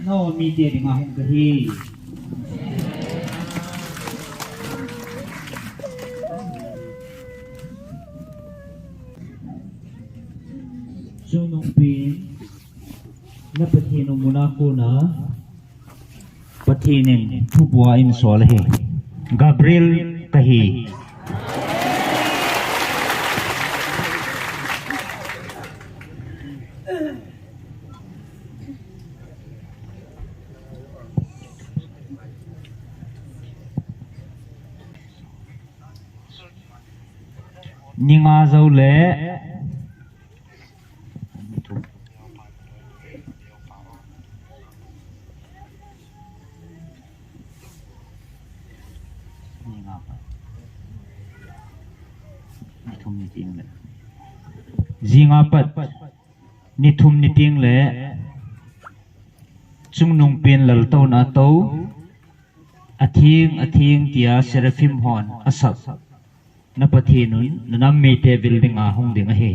no mi te ding a hung ka hi Sunong pin na patino muna ko na patinin tubwa in solhe Gabriel kahi Ninga zau le Zinga pat Nithum niting le Chung nung pin lal tau na tau Athing tia Seraphim hon asap Napathinun nanam me te building a hong ding a he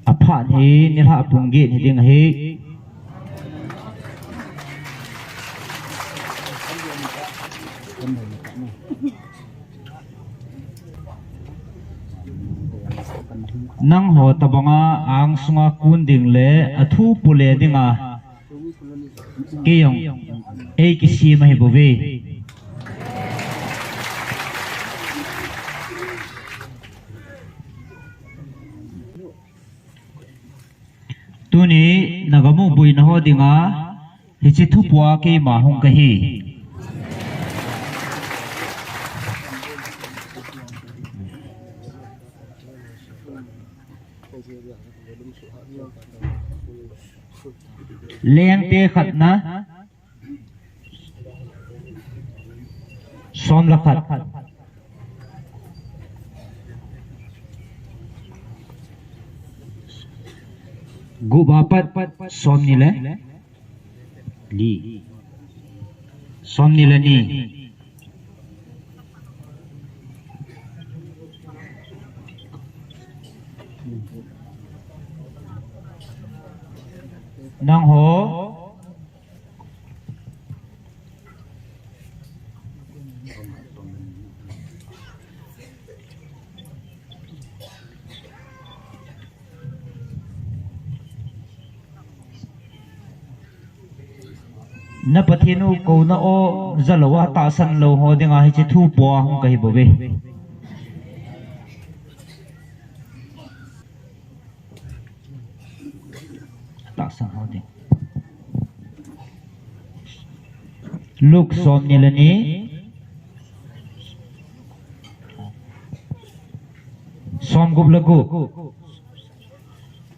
Apha hi nilha pungge ni ding a he Nang ho tabanga ang sunga kunding le athu pule dinga kiyong ei kisi mahibuwi Tuni nagamu bui na ho dinga hichi thupwa ke mahung kahi Leng te khat na Som la khat Gu bapat som ni le Li Som ni le ni Nang ho Na pathinu ko na o zalawa ta san lo ho dinga hi chi thu po hong kai bobe ta san ho ding Look som nilani Som gublagu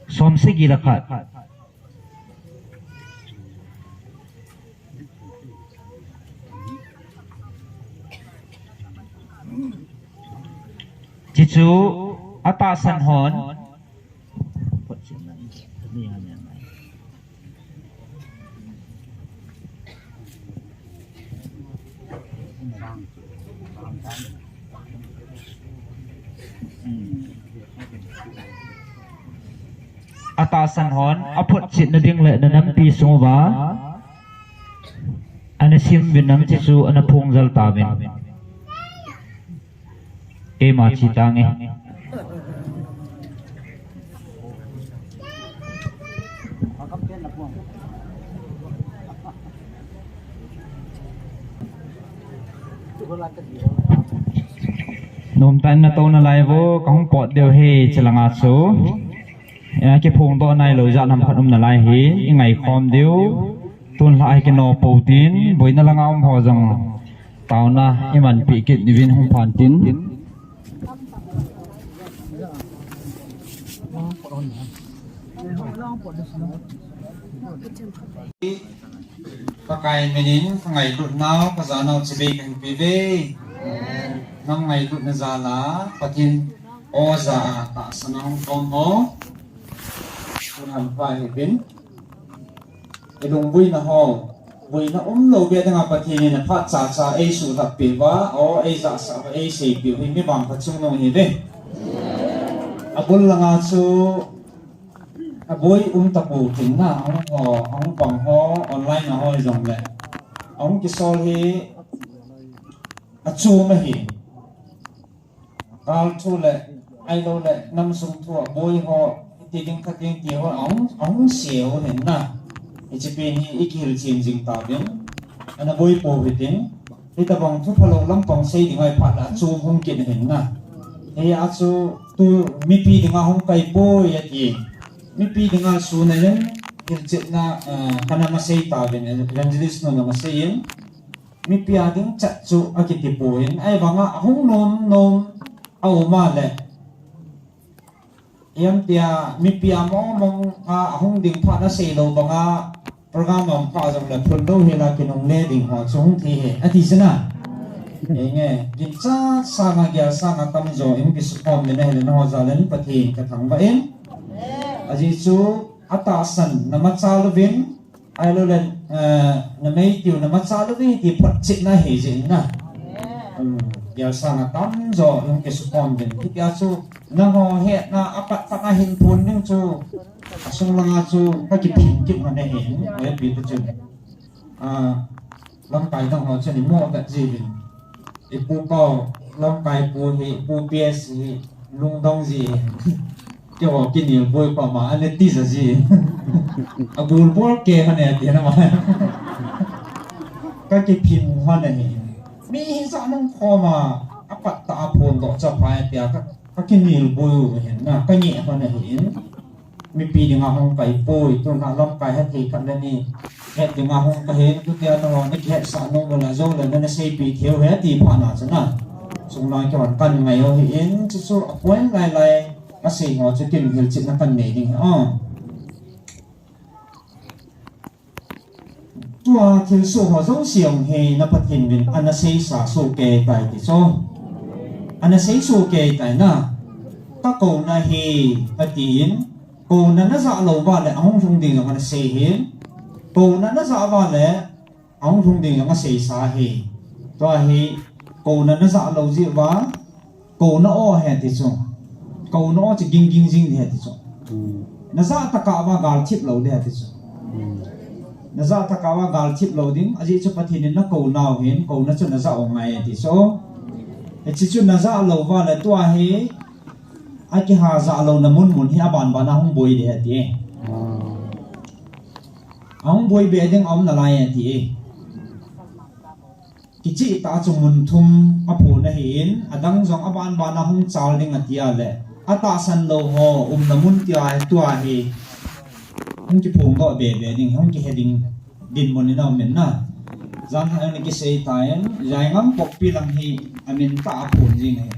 Som sigi lakhat Chichu atasan hon Atasan hon apot sit na ding le na nam pi so ba anasim binam chichu anapung zal tamin ma chi tange Nom tan na to na live kong pot deu he chalanga so ke phung to nai lo ja nam phanom na lai he ngai khom deu tun lai ke no poutin boina langa om ho jang tauna iman pi ke divin hom phan tin Pakai menin ngai lut nau kazanau chibe kan pive nam ngai lut na zala patin oza ta sanang tom ho tuhan pai bin cái đồng vui na lâu về đang bắt thì nên phát cha ấy số thập bị và ấy giả sa ấy xây biểu hình mấy bằng phát chung nó như thế bún là ngã số bôi tập bù tính na ông bằng họ online na họ dùng đấy ông cái số thì chu mà hi cao chu lệ ai lâu lệ năm sung thua bôi họ thì đừng khát đừng tiêu ông xỉu hình na chỉ bên ý kiến chiến dịch tạo biến anh bôi bồ về tiếng thì ta bằng thuốc phong lắm bằng xây thì ngay phát là chu không kiện hình na thì chu tu mi pi dengan hong kai bôi vậy mi pi dengan su này nên kerja na karena masih tahu ni evangelis no masih yang mi pi ading cak chu akitipuin ai banga hong nom au ma le yang tia mi pi mong hong ding pha na sei lo banga program am pha jong le phun do hela kinong le ding ho chung thi he ati sana nghe kinh cha sang agya sang tam jo em ki supom le ne no za len pathi ka thang ba em aji chu atasan namacha lovin ai lo len na mai tiu namacha lovin ti phat chit na he jin na ya sang tam jo em ki supom den ki ya chu na ho he na apat pat na hin phun ning chu sung langa chu ka ki phin ki ma ne he e pi tu chu lam kai dong ho chu ni mo ka ji bin ipu bao long kai pu hi pu ps hi lung dong gì cho họ kinh nghiệm vui qua mà anh tí giờ gì bùn bùn kề hơn này tiền mà cái phim hơn này mi sao nó khó mà bắt ta phun đổ cho phải tiền các kinh nghiệm vui hiện na cái nhẹ hơn này hiện mi pi dengan hong kai pui tu nak long kai hati kat ni het dengan hong kai tu dia tu ni het sa no wala zo la na sei pi theo hati pa na chana sung lai ka kan ngai ho hin chu chu appoint lai a sei ngo chu tin hil chit na kan nei ding tua thil so ho zo siang he na pathin bin ana sei sa so ke tai ti so ana sei so ke tai na ta ko na hi atin cô nó dọa lầu vào lại ông không tiền là xì hiến cô nó dọa vào lại ông không tiền là xì xa hì toa hì cô nó dọa lầu gì vá cô nó o hè thì chung cô nó chỉ kinh kinh kinh thì chung nó dọa ta cả vào gal chip lầu thì chung nó dọa ta cả vào gal chip lầu đinh aji cho phát hiện nó cô nào hiến cô nó cho nó dọa ngày thì số chỉ cho nó dọa lầu vào lại toa hì ai cái hà dạ lâu nằm muốn hi aban bana hong boi de ti hong boi be ding om na lai ti ki chi ta chung mun thum apu na hin adang jong aban bana hong chal ding atia le ata san lo ho namun ti ai tua hi hong ki phung go be ding hong ki heading din mon ni na men na zan ha ni ki sei taen jai ngam pok pi lang hi amin ta apu jing he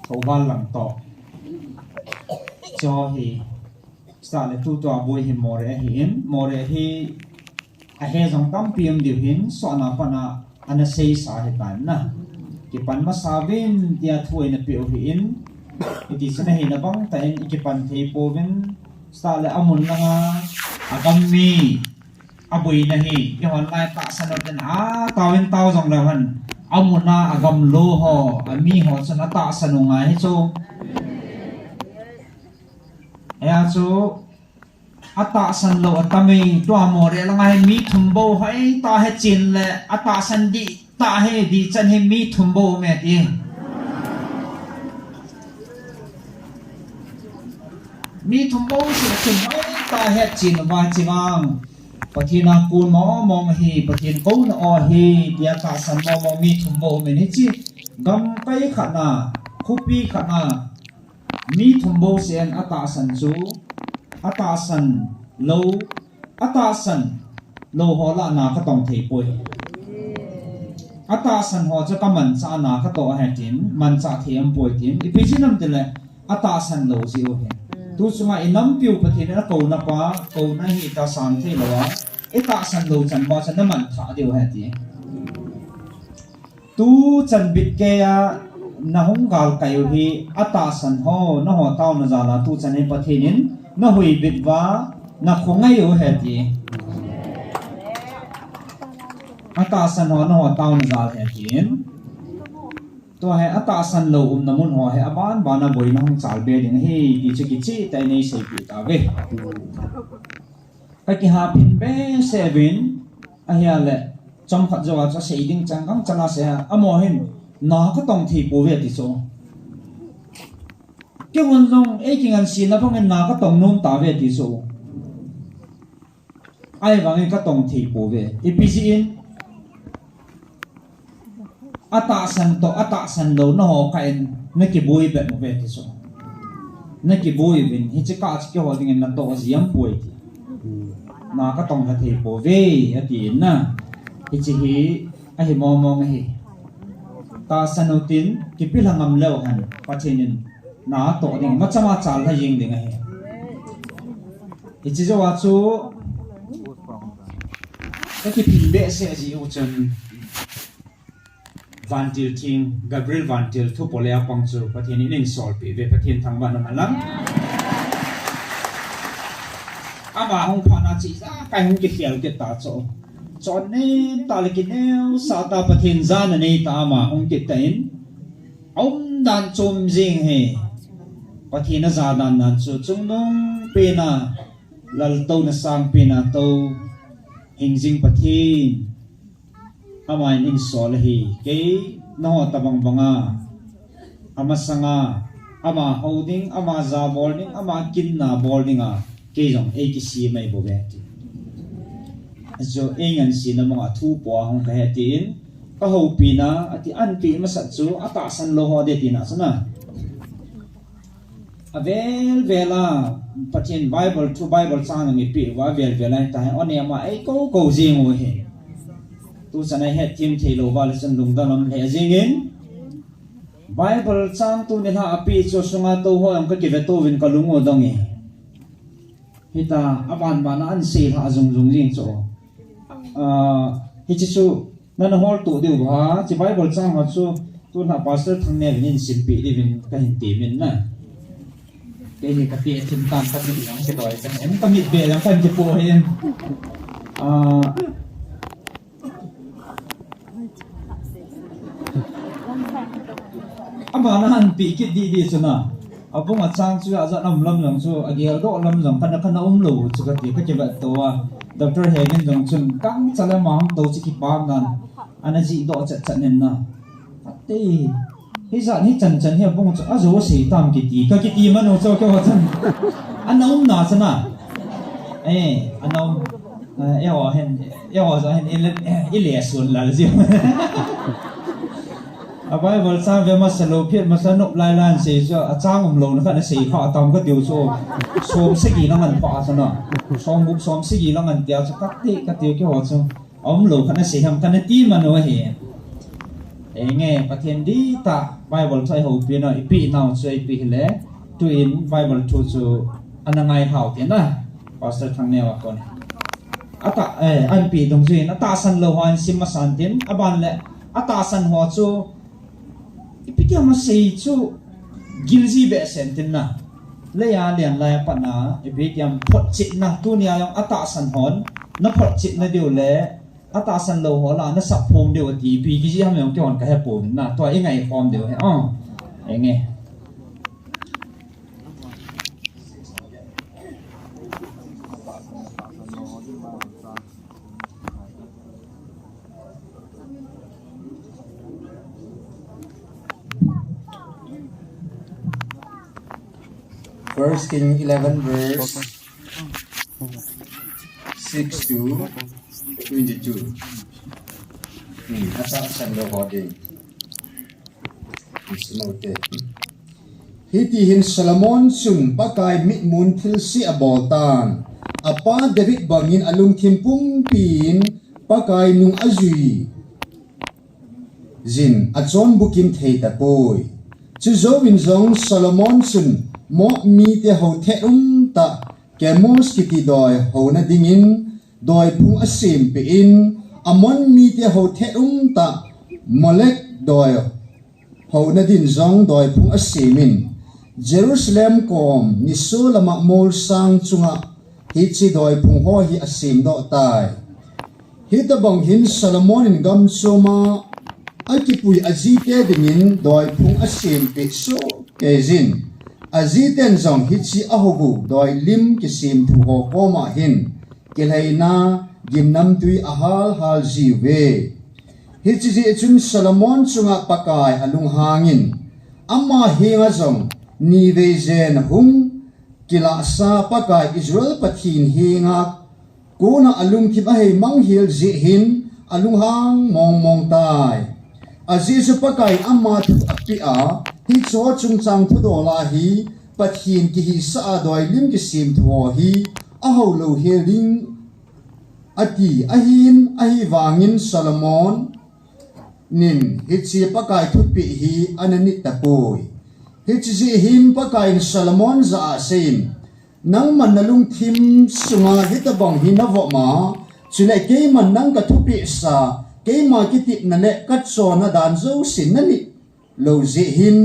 thấu ban lặng tọ cho hi sa le tu to boy hi more hi a he jong tam pm diu hin so na pa na ana sei sa he tan na ki pan ma sa vin dia thui na pi hin iti sana hi na bang ta en ki pan thei po vin sa le amun na nga agam mi abui na hi ki hon lai ta sa no den tawin taw jong la han amuna agam lo ho ami ho chana ta sanunga hi chu ya chu ata san lo atami to amore la ngai mi thumbo hai ta he chin le ata san di ta he di chan he mi thumbo me ti mi thumbo se chin hai ta he chin wa chingang pathina kun mo mong hi pathin ko na o hi dia ka san mo mong mi thumbo me ni chi gam kai khana khupi khana mi thumbo sen ata san chu ata san lo ho la na ka tong thei poi ata san ho cha ka man cha na ka to ha tin man cha thiam poi tin ipichinam te le ata san lo si o he tu suma inam piu pathin na ko na hi ta san thei lo wa eta san lo chan ba chan na man tha deu ha ti tu chan bit ke ya na hong gal kayo hi ata san ho na ho taw na za la tu chan he pathinin na hui bit wa na khongai o heti ata san ho no taun zal hetin to he ata san lo namun ho he aban bana boina hong chal be ding he ti chi ki chi tai nei sei pi ta ve ka ki ha pin be 7 a hiya le chom khat jawa cha sei ding chang kang chala se amo hin na ka tong thi pu ve ti so ke won long e king an sin na phong en na ka tong nom ta ve ti so ai wang ka tong thi pu ve ipin ata san lo no ka en na ki boi be mo ve ti so na ki boi bin hi chi ka chi ke ho ding na to ziam pui ti na ka tong ka thi pu ve ati na hi chi hi a hi mo mo hi ta sanutin ki pilangam lo han pathinin na to ding machama chal ha ying ding he hi chi wa chu ka ki pin be se ji u chen vantil thing Gabriel vantil thu polea pangchu pathin in sol pe ve pathin thangba na malam ama hong phana chi sa kai hong ki khial ke ta cho chon ne ta le ki ne sa ta pathin zan ne ta ma hong ki tain om dan chum jing he pathin na za dan nan chu chung nong pe na lal to na sang pe na to hing jing pathin ama in sol hi ke no tabang banga ama sanga ama holding ama za boarding ama kinna boarding a ke jong e ki si mai bo ve zo engan si na mga thu po hong ka hetin ka ho pina ati an pi masat chu ata san lo ho de tina sana avel vela pathin bible to bible sang ngi pi wa vel vela ta on ya ma ai ko jing o he tu sana het tim thelo wal san lung da lam he jingin bible chang tu ni ha api cho sunga to ho am ka ki ve to win ka lungo dong e hita aban bana an se ha jung jing cho hi chi chu nan hol tu de wa chi bible chang ha chu tu na pastor thang ne win sim pi di win ka hin ti min na ke ni ka ti tim tan ka ni yang se doi kan em ka mi be yang kan ji po hen ama na han pi ki di chuna abung achang chu aza nam lam lang chu agel do lam lang kana lo chu ka ti ka ke ba to wa doctor hegen dong chun kang chala mang to chi ki pam nan ana ji do cha nen na ate hi za ni chan hi abung chu azo si tam ki ti man o cho ke wa chan anom na chana anom za hen ile sun la ji abai bol sang ve ma salo phiat ma sanu lai lan se cho achang lo na ka na sei kha tam ka tiu so som se gi na man pa sana som se gi la man tia cho kak ti ka tiu ke ho cho lo ka na sei ham ka na ti ma no he nge pathen di ta bible chai ho pi na ipi naw chai pi le tu in bible thu chu anangai hau ti na pastor thang ne wa kon ata an pi dong jin ata san lo han sim ma san tin aban le ata san ho chu ipitia ma sei chu gilji be sentin na le ya lian lai pa na ipitiam phot chit na tu nia yang ata san hon na phot chit na diu le ata san lo ho la na sap phom diu ti pi ki ji ham yong ke on ka he pu na to ai ngai khom diu he nge First King 11 verse 6 to 22. Asa san lo hode. Ismote. Hiti hin Solomon sun pakai mit mun thil si aboltan. Apa David bangin alung thimpung pin pakai nung azui. Zin achon bukim thei tapoi. Chu zo win zong Solomon sun mo mi te ho the ta kemos kiti doi ho na dingin doi phung asim pe in amon mi te ho the ta molek doi ho na din zong doi phung asimin Jerusalem kom ni so lama mol sang chunga hi chi doi phung ho hi asim do tai hi ta bang hin Solomon in gam choma akipui azite dingin doi phung asim pe so kezin aziten zong hi chi ahobu doi lim kisim thu ho koma hin kelhaina gimnam tui ahal hal jiwe hi chi ji chun Solomon chunga pakai alung hangin amma hinga zong ni ve zen hung kila sa pakai Israel pathin hinga kuna alung kim ahei mang hil zi hin alung hang mong mong tai azizu pakai amma thu apia hi cho chung chang thu do la hi pathin ki hi sa doi lim ki sim thu hi aho lo heling ati ahin ahi wangin Solomon nin hi chi pakai thu pi hi anani tapoi hi chi him pakai Solomon za sein nang manalung thim sunga hitabang hinavo ma chulai ke man nang ka thupi sa ke ma ki tip na le kat so na dan zo sin na ni lo je hin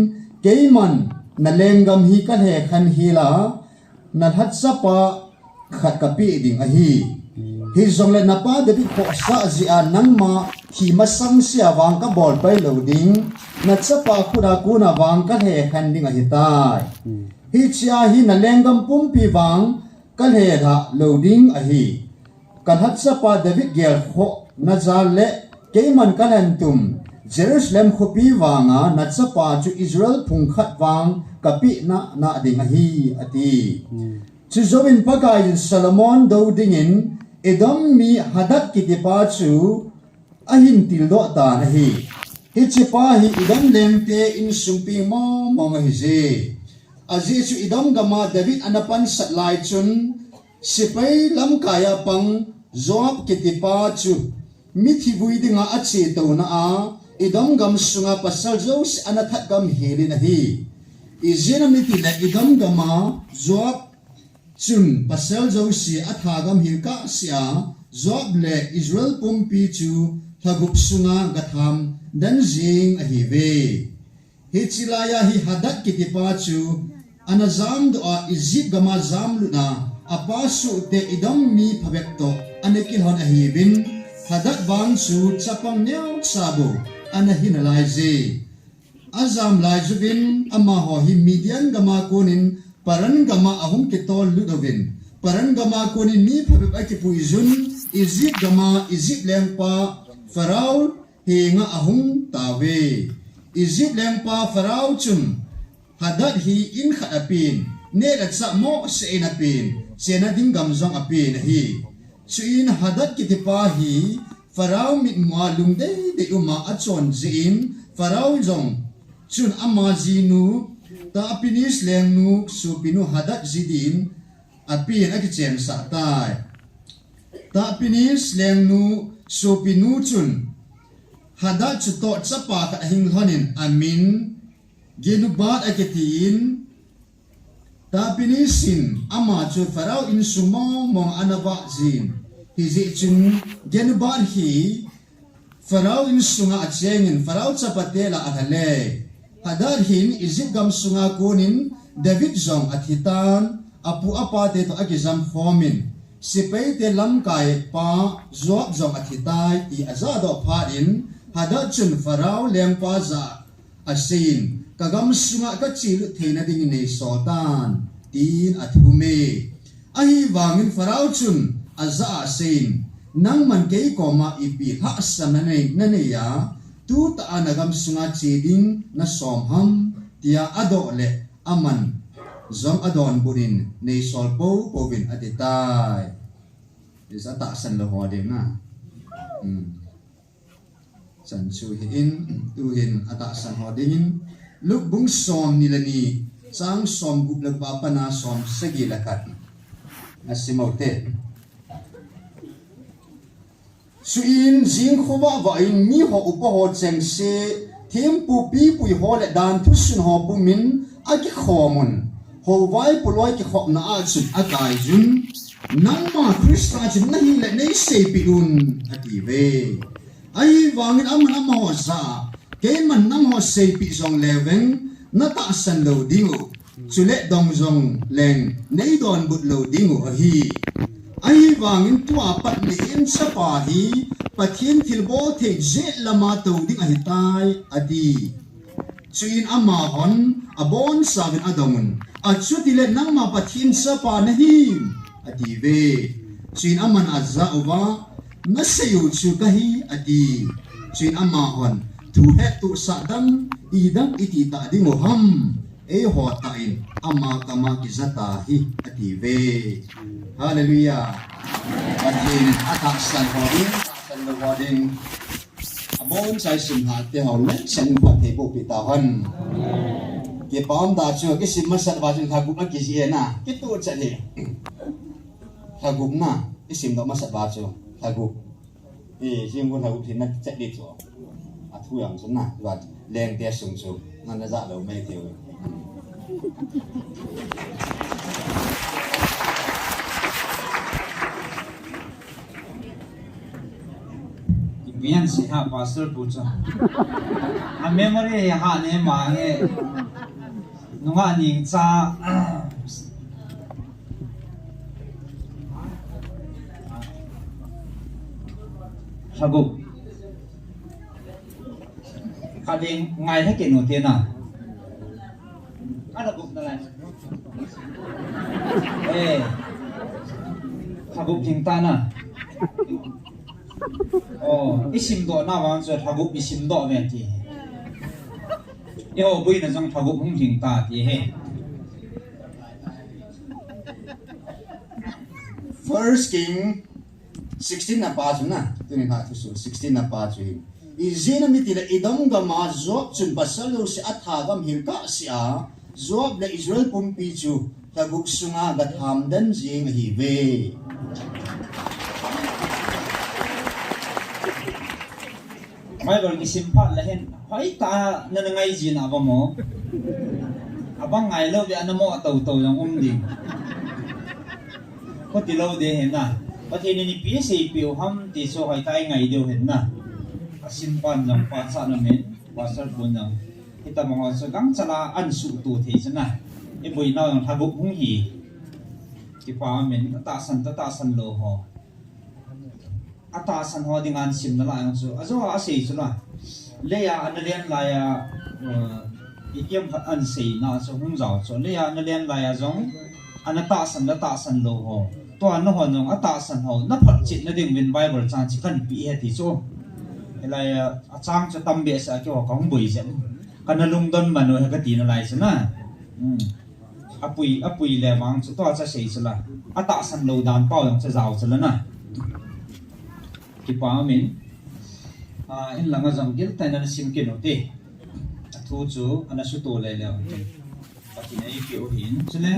ke man na lengam hi ka he khan hi la na hat sa pa khat ka pi ding a hi hi zong le na pa de bi ko sa ji an nang ma hi ma sang sia wang ka bol pai lo ding na cha pa khura ku na wang ka he khan ding a hi tai hi chia hi na lengam pum pi wang kal he tha loading a hi kan hat sa pa David gel kho na zal le keiman kalan tum Jerusalem kho pi wanga na cha pa chu Israel phung khat wang kapi na ding a hi ati chu zobin pakai Solomon do ding in edom mi hadat ki ti pa chu ahin til do ta na hi chi pa hi idam lengte in sumpi mo mo hi je azi chu idam gama David anapan satlai chun sipai lam kaya pang Joab kitipa chu mithi bui dinga achi to na a idam gam sunga pasal jos anathat gam heli na hi izena mithi le idam gama Joab chun pasal josi atha gam hilka sia Joab le Israel pumpi chu thagup sunga gatham dan jing a hi ve hi chilaya hi hadat kitipa chu anazam do a Egypt gama zam luna apasu te idam mi phabek to anekil hon a hibin hadat bang su chapang neu sabu anahin lai je azam lai jubin amma ho hi Midian gama konin paran gama ahum kitol ludovin paran gama konin mi phabek akipu izun Egypt gama Egypt lengpa Farao hinga ahum tawe Egypt lengpa Farao chum hadat hi in khat apin ne la cha mo se na pin se na ding gam zong apin hi chuin hadat ki tipa hi Farao mit ma lung de uma achon zin Farao zong chun ama zinu ta apinis leng nu su pinu hadat zidin apin akichen sa tai ta apinis leng nu su pinu chun hadat chu to chapa ka hing honin amin genubat aketin tapinisin ama chu Farao in sumo mong anaba zin hizi chun genubat hi Farao in sunga achengin Farao chapatela athale hadar hin Egypt gam sunga kunin David zong athitan apu apa te to akizam khomin sipei te lam kai pa Joab zong athitai ti azado pharin hadar chun Farao lempa za asin kagam sunga ka chilu theina ding nei sotan tin athume ahi wangin Farao chun aza asin nang man kei koma ipi ha sanane nane ya tu ta anagam sunga chiding na somham tia ado le aman zom adon burin nei solpo povin atitai isa ta san lo hode na san chu hin tu hin ata san hodingin luk bung som nilani sang som gup lag papa na som sagi lakat asimote suin jing khowa wa in mi ho upa ho cheng se tempu pi pui ho le dan thu sun ho pumin aki khomun ho vai puloi ki khop na a chun akai jun nang ma krista chin nahi le nei se pi un ati ve ai wangin aman ama ho sa ke man nang ho se pi song leveng na ta san lo dingo chule dong zong leng nei don but lo dingu hi ai wangin tua pat ni in sapa hi pathin thilbo the je lama to ding a hitai adi chuin ama hon abon savin adamun achutile nangma pathin sapa na hi adi ve chuin aman azza uwa nasayu chu kahi adi chuin ama hon thu he tu sadam idang iti ta ding ham e ho ta in ama kama kizata hi adi ve hallelujah pathin atak san hodin san hodin abon sai sim ha te ho le chen pa te bo pitahan ke pam da chu ke sim ma sat ba chung tha gu ma ki ji na ke tu cha ni tha gu na ke sim do ma sat ba chu tha gu e jing gun tha gu thin na cha di chu a thu yang chun na wa leng te sung chu nan na za lo mai te Bian si ha pastor pucha a memory ha ne ma nge nunga ning cha sabu kading ngai he ke no te na ana buk na lai sabu jing ta na isim do na wang zo thaguk isim do ve ti yo bui na jang thaguk hung jing ta ti he First King 16 na pa chu na tunin ha tu 16 na pa chu izina mi tila idam ga ma zob chun basalo si atha gam hilka sia zob la Israel pumpi chu taguk sunga ga thamdan jing hi ve mai bol ki sim phat la hen hoi ta na ngai ji na ba mo abang ngai lo bi anamo tau tau yang ding ko ti lo de hen na pa thi ni pi se pi ham ti so hai tai ngai deu hen na sim pan jang pa sa na men pastor bun jang kita mo so gang chala an su tu the chana e boi na yang thabuk hung hi ki pa men ta san lo ho ata san ho ding an sim na la ang so azo a sei chu la le ya an len la ya ikiam an sei na so hung zao so le ya an len la ya zong an ta san lo ho to an ho nong ata san ho na phat chit na ding min bible chan chi kan pi he ti so la ya a chang cha tam be sa ki ho kong bui zen kan lung don man ho ka ti na lai sa na apui le wang chu to cha sei chu la ata san lo dan pao yang cha zao chu la na kipa min in langa jang gil ta na sim ke no te thu chu ana su to le le pati nei ki o hin chule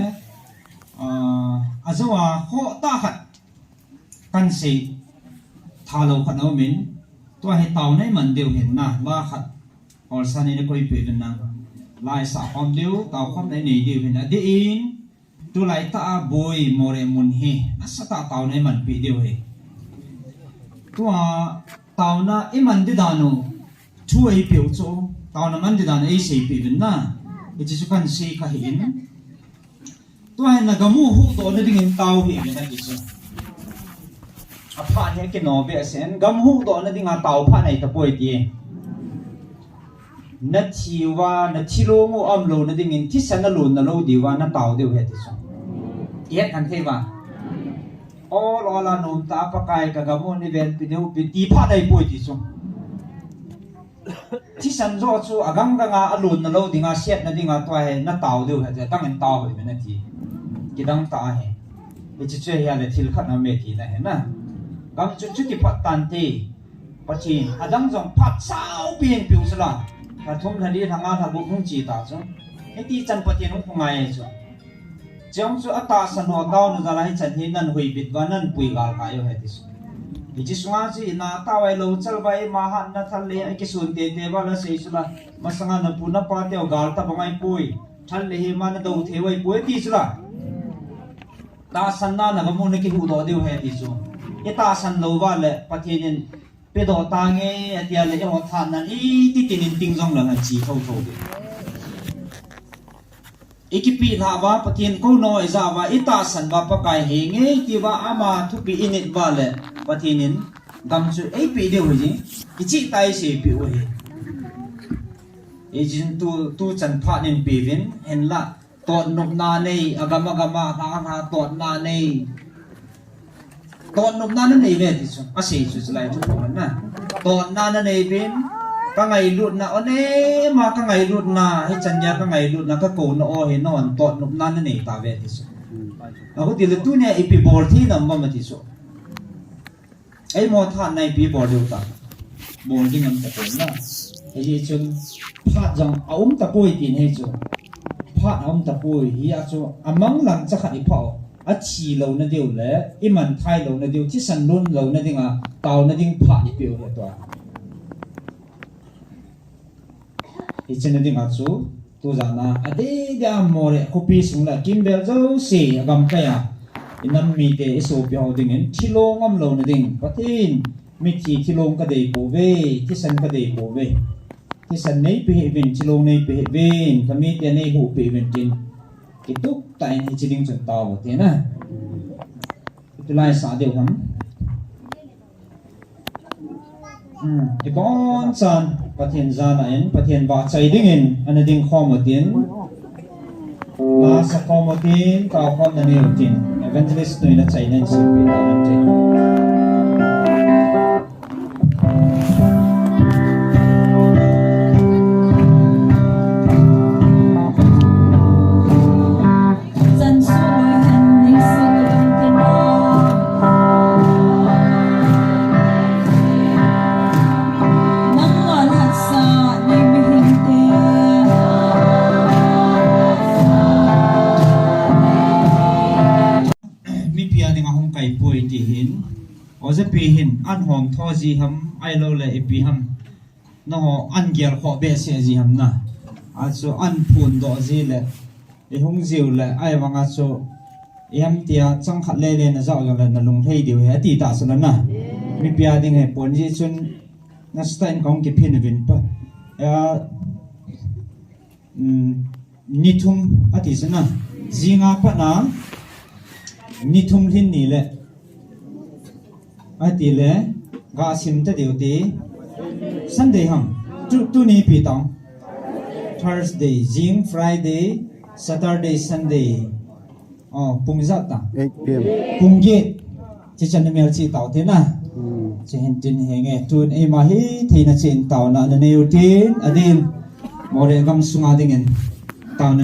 azawa ho ta khat kan se thalo khat no min to he taw nei man deu hin na wa khat or sani ne koi pe na lai sa khom deu taw khom nei nei deu hin ade in tu lai ta boy more mun he asa ta taw nei man pe deu he tua tao na iman di dano chu ai piu cho tao na man di dano ai sei pi bin na e chi kan sei ka hin tua na gamu hu to na ding tao hi na ki so a pha he ke no be sen gam hu to na ding a tao pha nei ta poi ti na chi wa na chi lo mu am lo na ding in ti san na lo na lo di wa na tao deu he ti so ye kan the ba all ola nom ta pa kai ka gamu ni vel pi deu pi ti pha dai poi ti so ti san zo chu agang ga nga alun na lo dinga set na dinga to he na taw deu he tang en taw he na ti ki dang ta he e chi che ya le thil khat na me ti na he na gam chu chu ki phat tan ti pa chi adang jong phat sao pian piu sala ka thum na di thanga tha bu khung chi ta chu e ti chan pa ti no ngai chu chong chu ata san ho daw na zalai chan hi nan hui bit wa nan pui gal ka yo he ti su ji sunga chi na ta wai lo chal bai ma han na thal le ai ki sun te te ba la sei su la ma sanga na pu na pa te gal ta bangai pui thal le hi ma na do the wai pui ti su la ta san na na mu na ki hu do deu he ti su e ta san lo ba le pathin pe do ta nge atia le ho than nan i ti tin ting jong la na chi thau thau de ikipi la wa pathian ko no iza wa ita san wa pakai he nge ti wa ama thu pi init wa le pathinin gam chu ei pi de hoji ichi tai se pi o he ejin tu chan pha nin pi vin hen la tot nup na nei agama ha tot na nei tot nup na nei ve ti chu a se chu lai chu na tot na nei vin ka ngai lut na one ma ka ngai lut na he chanya ka ngai lut na ka ko no o he non tot nup na nei ta ve ti chu na ho ti le tu ne ipi bor thi na ma ma ti chu ai mo tha nai pi bor du ta bor ding am ta ko na he ji chun phat jong aum ta poi tin he chu phat aum ta poi hi a chu amang lang cha khat i phao a chi lo na deu le i man thai lo na deu chi san lun lo na dinga taw na ding phat i piu le to i chen na dinga chu tu za na ade da more copy sung la kim bel zo se agam ka ya inam mi te so pyo ding en thilong am lo na ding pathin mi thi thilong ka dei po ve ti san ka dei po ve ti san nei pe vin thilong nei pe vin ka mi te nei hu pe vin tin ki tuk tai ni chiding chun taw te na tu lai sa deu ham i bon san pathin zana en pathin ba chai ding in an ding khom tin la sa khom tin ka khom na ne tin evangelist no ina chai nan si pe ta man tin oze pi hin an hom tho ji ham ai lo le pi ham no an gyal kho be se ji ham na a so an phun do ji le e hung jiu le ai wanga so yam tia chang khat le le na zaw yo le na lung thei diu he ti ta so na mi pia ding he pon ji chun na stain kong ki phin vin pa ya ni thum ati sana jinga pa na ni thum lin ni le ati le ga sim ta deu ti Sunday ham tu ni pi tong Thursday jing Friday Saturday Sunday pung za ta 8 p.m. pung ge chi chan mel chi taw te na chi hin tin he nge tun e ma hi theina chin taw na ne u tin adin more gam sunga dingen taw na